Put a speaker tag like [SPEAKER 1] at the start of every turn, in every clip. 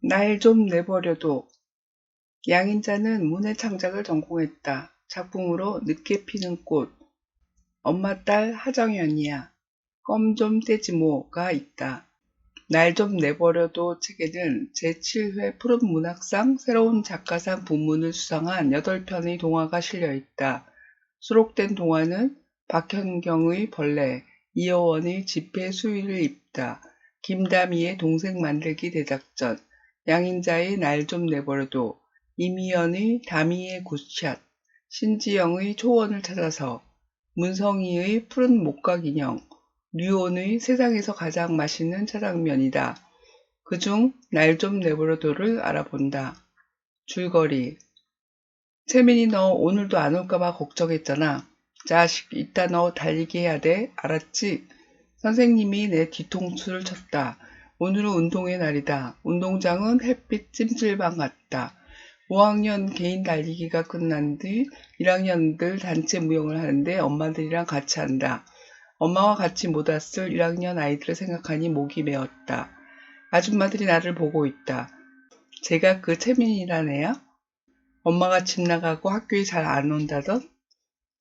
[SPEAKER 1] 날 좀 내버려둬. 양인자는 문해 창작을 전공했다. 작품으로 늦게 피는 꽃, 엄마 딸 하정연이야. 껌 좀 떼지 뭐가 있다. 날 좀 내버려둬 책에는 제7회 푸른문학상 새로운 작가상 부문을 수상한 8편의 동화가 실려있다. 수록된 동화는 박현경의 벌레, 이여원의 집회 수의를 입다, 김다미의 동생 만들기 대작전, 양인자의 날 좀 내버려둬, 이미연의 다미의 굿샷, 신지영의 초원을 찾아서, 문성희의 푸른 목각인형, 류온의 세상에서 가장 맛있는 짜장면이다. 그중 날 좀 내버려둬를 알아본다. 줄거리. 채민이 너 오늘도 안 올까봐 걱정했잖아. 자식, 이따 너 달리기 해야 돼. 알았지? 선생님이 내 뒤통수를 쳤다. 오늘은 운동의 날이다. 운동장은 햇빛 찜질방 같다. 5학년 개인 달리기가 끝난 뒤 1학년들 단체 무용을 하는데 엄마들이랑 같이 한다. 엄마와 같이 못 왔을 1학년 아이들을 생각하니 목이 메었다. 아줌마들이 나를 보고 있다. 제가 그 채민이란 애야? 엄마가 집 나가고 학교에 잘 안 온다던?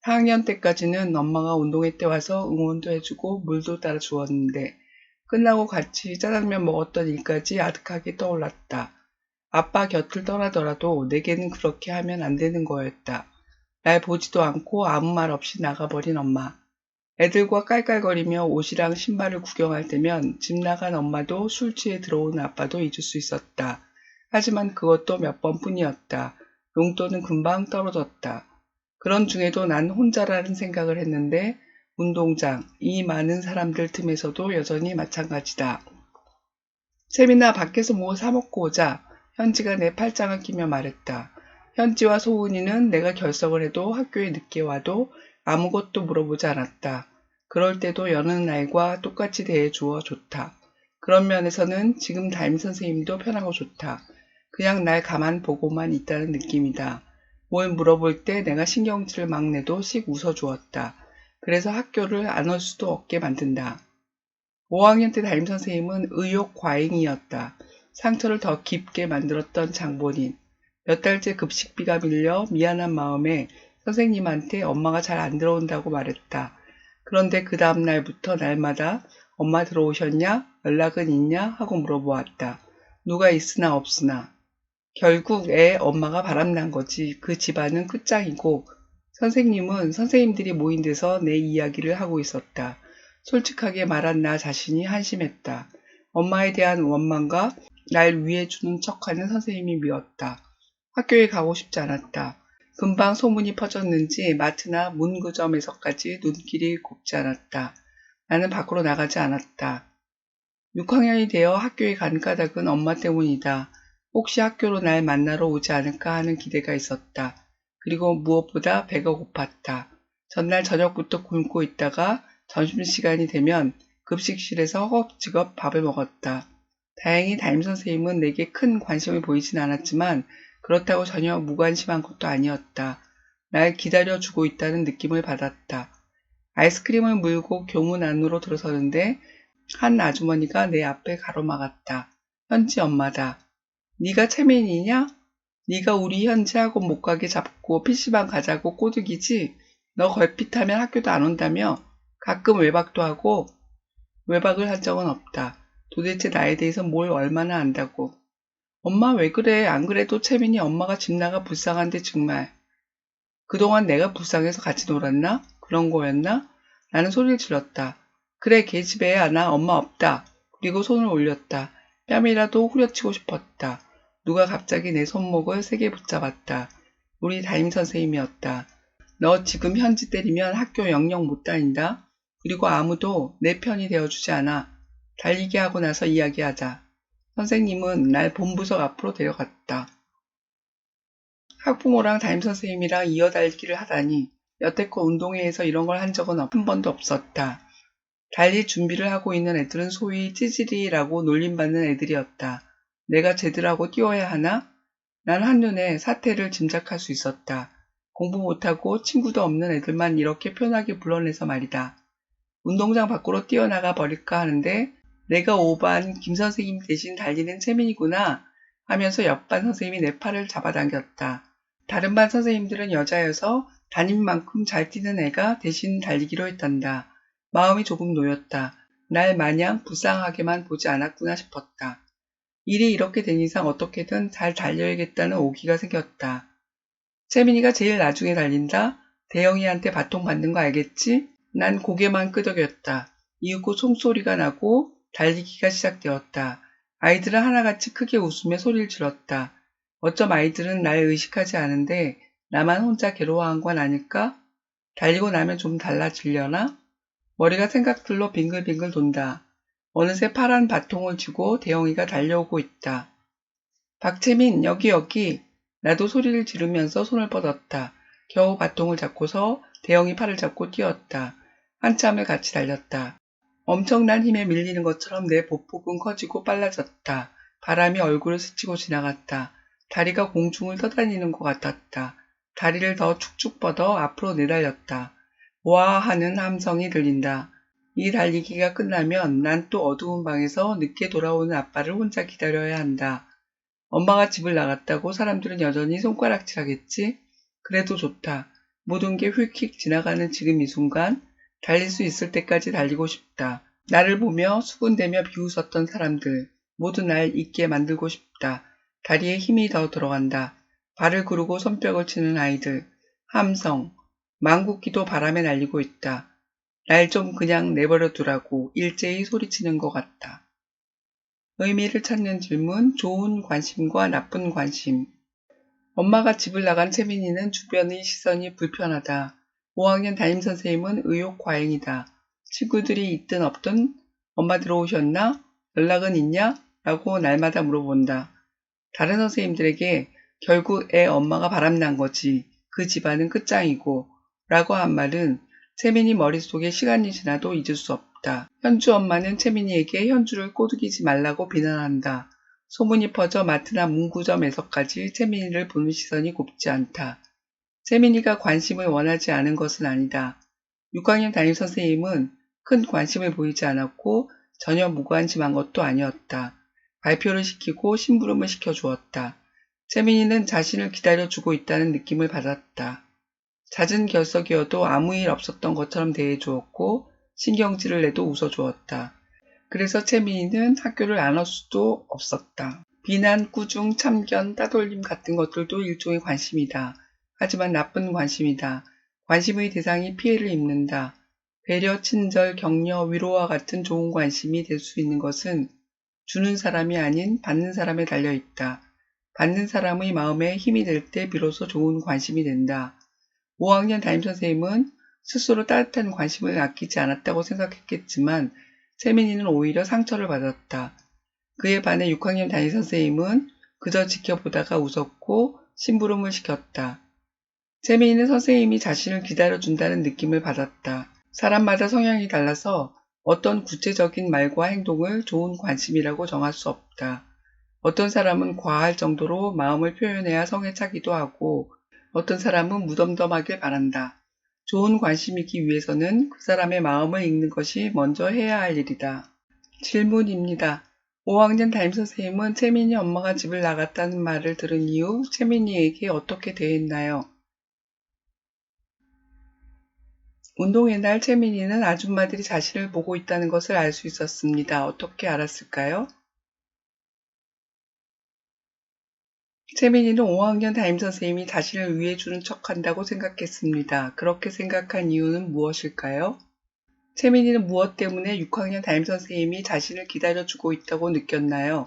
[SPEAKER 1] 4학년 때까지는 엄마가 운동회 때 와서 응원도 해주고 물도 따라 주었는데 끝나고 같이 짜장면 먹었던 일까지 아득하게 떠올랐다. 아빠 곁을 떠나더라도 내게는 그렇게 하면 안 되는 거였다. 날 보지도 않고 아무 말 없이 나가버린 엄마. 애들과 깔깔거리며 옷이랑 신발을 구경할 때면 집 나간 엄마도 술 취해 들어온 아빠도 잊을 수 있었다. 하지만 그것도 몇 번뿐이었다. 용돈은 금방 떨어졌다. 그런 중에도 난 혼자라는 생각을 했는데 운동장, 이 많은 사람들 틈에서도 여전히 마찬가지다. 세민아 밖에서 뭐 사 먹고 오자. 현지가 내 팔짱을 끼며 말했다. 현지와 소은이는 내가 결석을 해도 학교에 늦게 와도 아무것도 물어보지 않았다. 그럴 때도 여느 날과 똑같이 대해주어 좋다. 그런 면에서는 지금 담임 선생님도 편하고 좋다. 그냥 날 가만 보고만 있다는 느낌이다. 뭘 물어볼 때 내가 신경질을 막 내도 씩 웃어주었다. 그래서 학교를 안 올 수도 없게 만든다. 5학년 때 담임선생님은 의욕 과잉이었다. 상처를 더 깊게 만들었던 장본인. 몇 달째 급식비가 밀려 미안한 마음에 선생님한테 엄마가 잘 안 들어온다고 말했다. 그런데 그 다음 날부터 날마다 엄마 들어오셨냐? 연락은 있냐? 하고 물어보았다. 누가 있으나 없으나. 결국 애 엄마가 바람난 거지. 그 집안은 끝장이고 선생님은 선생님들이 모인 데서 내 이야기를 하고 있었다. 솔직하게 말한 나 자신이 한심했다. 엄마에 대한 원망과 날 위해주는 척하는 선생님이 미웠다. 학교에 가고 싶지 않았다. 금방 소문이 퍼졌는지 마트나 문구점에서까지 눈길이 곱지 않았다. 나는 밖으로 나가지 않았다. 6학년이 되어 학교에 간 까닭은 엄마 때문이다. 혹시 학교로 날 만나러 오지 않을까 하는 기대가 있었다. 그리고 무엇보다 배가 고팠다. 전날 저녁부터 굶고 있다가 점심시간이 되면 급식실에서 허겁지겁 밥을 먹었다. 다행히 담임선생님은 내게 큰 관심을 보이진 않았지만 그렇다고 전혀 무관심한 것도 아니었다. 날 기다려주고 있다는 느낌을 받았다. 아이스크림을 물고 교문 안으로 들어서는데 한 아주머니가 내 앞에 가로막았다. 현지 엄마다. 네가 채민이냐? 네가 우리 현지하고 못 가게 잡고 PC방 가자고 꼬드기지? 너 걸핏하면 학교도 안 온다며? 가끔 외박도 하고 외박을 한 적은 없다. 도대체 나에 대해서 뭘 얼마나 안다고. 엄마 왜 그래? 안 그래도 채민이 엄마가 집 나가 불쌍한데 정말. 그동안 내가 불쌍해서 같이 놀았나? 그런 거였나? 나는 소리를 질렀다. 그래 계집애야 나 엄마 없다. 그리고 손을 올렸다. 뺨이라도 후려치고 싶었다. 누가 갑자기 내 손목을 세게 붙잡았다. 우리 담임선생님이었다. 너 지금 현지 때리면 학교 영영 못 다닌다. 그리고 아무도 내 편이 되어주지 않아. 달리기 하고 나서 이야기하자. 선생님은 날 본부석 앞으로 데려갔다. 학부모랑 담임선생님이랑 이어달기를 하다니 여태껏 운동회에서 이런 걸 한 적은 한 번도 없었다. 달릴 준비를 하고 있는 애들은 소위 찌질이라고 놀림받는 애들이었다. 내가 제들하고 뛰어야 하나? 난 한눈에 사태를 짐작할 수 있었다. 공부 못하고 친구도 없는 애들만 이렇게 편하게 불러내서 말이다. 운동장 밖으로 뛰어나가 버릴까 하는데 내가 5반 김선생님 대신 달리는 채민이구나. 하면서 옆반 선생님이 내 팔을 잡아당겼다. 다른 반 선생님들은 여자여서 담임만큼 잘 뛰는 애가 대신 달리기로 했단다. 마음이 조금 놓였다. 날 마냥 불쌍하게만 보지 않았구나 싶었다. 일이 이렇게 된 이상 어떻게든 잘 달려야겠다는 오기가 생겼다. 채민이가 제일 나중에 달린다? 대영이한테 바통 받는 거 알겠지? 난 고개만 끄덕였다. 이윽고 총소리가 나고 달리기가 시작되었다. 아이들은 하나같이 크게 웃으며 소리를 질렀다. 어쩜 아이들은 날 의식하지 않은데 나만 혼자 괴로워한 건 아닐까? 달리고 나면 좀 달라지려나? 머리가 생각들로 빙글빙글 돈다. 어느새 파란 바통을 쥐고 대영이가 달려오고 있다. 박채민, 여기. 나도 소리를 지르면서 손을 뻗었다. 겨우 바통을 잡고서 대영이 팔을 잡고 뛰었다. 한참을 같이 달렸다. 엄청난 힘에 밀리는 것처럼 내 보폭은 커지고 빨라졌다. 바람이 얼굴을 스치고 지나갔다. 다리가 공중을 떠다니는 것 같았다. 다리를 더 축축 뻗어 앞으로 내달렸다. 와 하는 함성이 들린다. 이 달리기가 끝나면 난 또 어두운 방에서 늦게 돌아오는 아빠를 혼자 기다려야 한다. 엄마가 집을 나갔다고 사람들은 여전히 손가락질하겠지? 그래도 좋다. 모든 게 휙휙 지나가는 지금 이 순간 달릴 수 있을 때까지 달리고 싶다. 나를 보며 수군대며 비웃었던 사람들 모두 날 잊게 만들고 싶다. 다리에 힘이 더 들어간다. 발을 구르고 손뼉을 치는 아이들. 함성. 망국기도 바람에 날리고 있다. 날 좀 그냥 내버려 두라고 일제히 소리치는 것 같다. 의미를 찾는 질문, 좋은 관심과 나쁜 관심. 엄마가 집을 나간 채민이는 주변의 시선이 불편하다. 5학년 담임선생님은 의욕과잉이다. 친구들이 있든 없든 엄마 들어오셨나? 연락은 있냐? 라고 날마다 물어본다. 다른 선생님들에게 결국 애 엄마가 바람난 거지. 그 집안은 끝장이고 라고 한 말은 채민이 머릿속에 시간이 지나도 잊을 수 없다. 현주 엄마는 채민이에게 현주를 꼬드기지 말라고 비난한다. 소문이 퍼져 마트나 문구점에서까지 채민이를 보는 시선이 곱지 않다. 채민이가 관심을 원하지 않은 것은 아니다. 6학년 담임선생님은 큰 관심을 보이지 않았고 전혀 무관심한 것도 아니었다. 발표를 시키고 심부름을 시켜주었다. 채민이는 자신을 기다려주고 있다는 느낌을 받았다. 잦은 결석이어도 아무 일 없었던 것처럼 대해주었고 신경질을 내도 웃어주었다. 그래서 채민이는 학교를 안 올 수도 없었다. 비난, 꾸중, 참견, 따돌림 같은 것들도 일종의 관심이다. 하지만 나쁜 관심이다. 관심의 대상이 피해를 입는다. 배려, 친절, 격려, 위로와 같은 좋은 관심이 될 수 있는 것은 주는 사람이 아닌 받는 사람에 달려있다. 받는 사람의 마음에 힘이 될 때 비로소 좋은 관심이 된다. 5학년 담임선생님은 스스로 따뜻한 관심을 아끼지 않았다고 생각했겠지만 채민이는 오히려 상처를 받았다. 그에 반해 6학년 담임선생님은 그저 지켜보다가 웃었고 심부름을 시켰다. 채민이는 선생님이 자신을 기다려준다는 느낌을 받았다. 사람마다 성향이 달라서 어떤 구체적인 말과 행동을 좋은 관심이라고 정할 수 없다. 어떤 사람은 과할 정도로 마음을 표현해야 성에 차기도 하고 어떤 사람은 무덤덤하길 바란다. 좋은 관심이기 위해서는 그 사람의 마음을 읽는 것이 먼저 해야 할 일이다. 질문입니다. 5학년 담임선생님은 채민이 엄마가 집을 나갔다는 말을 들은 이후 채민이에게 어떻게 대했나요? 운동회 날 채민이는 아줌마들이 자신을 보고 있다는 것을 알 수 있었습니다. 어떻게 알았을까요? 채민이는 5학년 담임선생님이 자신을 위해주는 척한다고 생각했습니다. 그렇게 생각한 이유는 무엇일까요? 채민이는 무엇 때문에 6학년 담임선생님이 자신을 기다려주고 있다고 느꼈나요?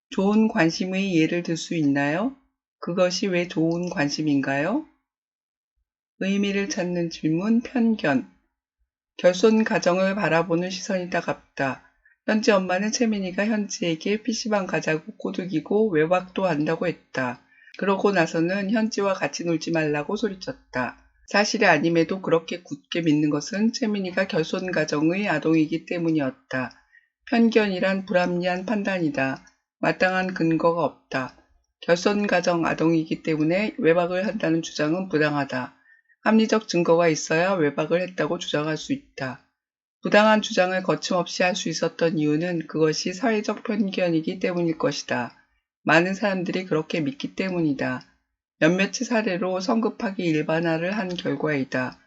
[SPEAKER 1] 좋은 관심의 예를 들 수 있나요? 그것이 왜 좋은 관심인가요? 의미를 찾는 질문, 편견. 결손 가정을 바라보는 시선이 따갑다. 현지 엄마는 채민이가 현지에게 PC방 가자고 꼬드기고 외박도 한다고 했다. 그러고 나서는 현지와 같이 놀지 말라고 소리쳤다. 사실이 아님에도 그렇게 굳게 믿는 것은 채민이가 결손 가정의 아동이기 때문이었다. 편견이란 불합리한 판단이다. 마땅한 근거가 없다. 결손 가정 아동이기 때문에 외박을 한다는 주장은 부당하다. 합리적 증거가 있어야 외박을 했다고 주장할 수 있다. 부당한 주장을 거침없이 할 수 있었던 이유는 그것이 사회적 편견이기 때문일 것이다. 많은 사람들이 그렇게 믿기 때문이다. 몇몇의 사례로 성급하게 일반화를 한 결과이다.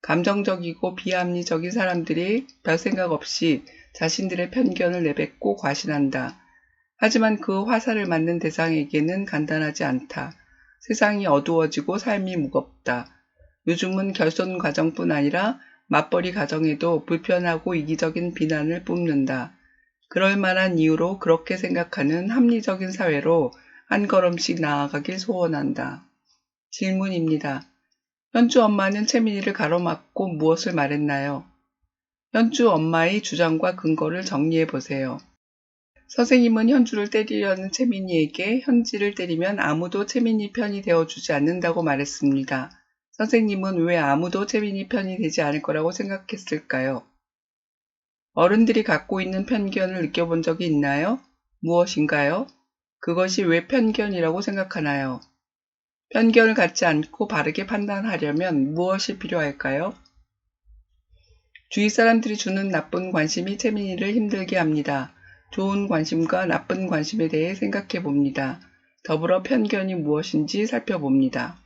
[SPEAKER 1] 감정적이고 비합리적인 사람들이 별 생각 없이 자신들의 편견을 내뱉고 과신한다. 하지만 그 화살을 맞는 대상에게는 간단하지 않다. 세상이 어두워지고 삶이 무겁다. 요즘은 결손 과정뿐 아니라 맞벌이 가정에도 불편하고 이기적인 비난을 뿜는다. 그럴 만한 이유로 그렇게 생각하는 합리적인 사회로 한 걸음씩 나아가길 소원한다. 질문입니다. 현주 엄마는 채민이를 가로막고 무엇을 말했나요? 현주 엄마의 주장과 근거를 정리해 보세요. 선생님은 현주를 때리려는 채민이에게 현지를 때리면 아무도 채민이 편이 되어주지 않는다고 말했습니다. 선생님은 왜 아무도 채민이 편이 되지 않을 거라고 생각했을까요? 어른들이 갖고 있는 편견을 느껴본 적이 있나요? 무엇인가요? 그것이 왜 편견이라고 생각하나요? 편견을 갖지 않고 바르게 판단하려면 무엇이 필요할까요? 주위 사람들이 주는 나쁜 관심이 채민이를 힘들게 합니다. 좋은 관심과 나쁜 관심에 대해 생각해 봅니다. 더불어 편견이 무엇인지 살펴봅니다.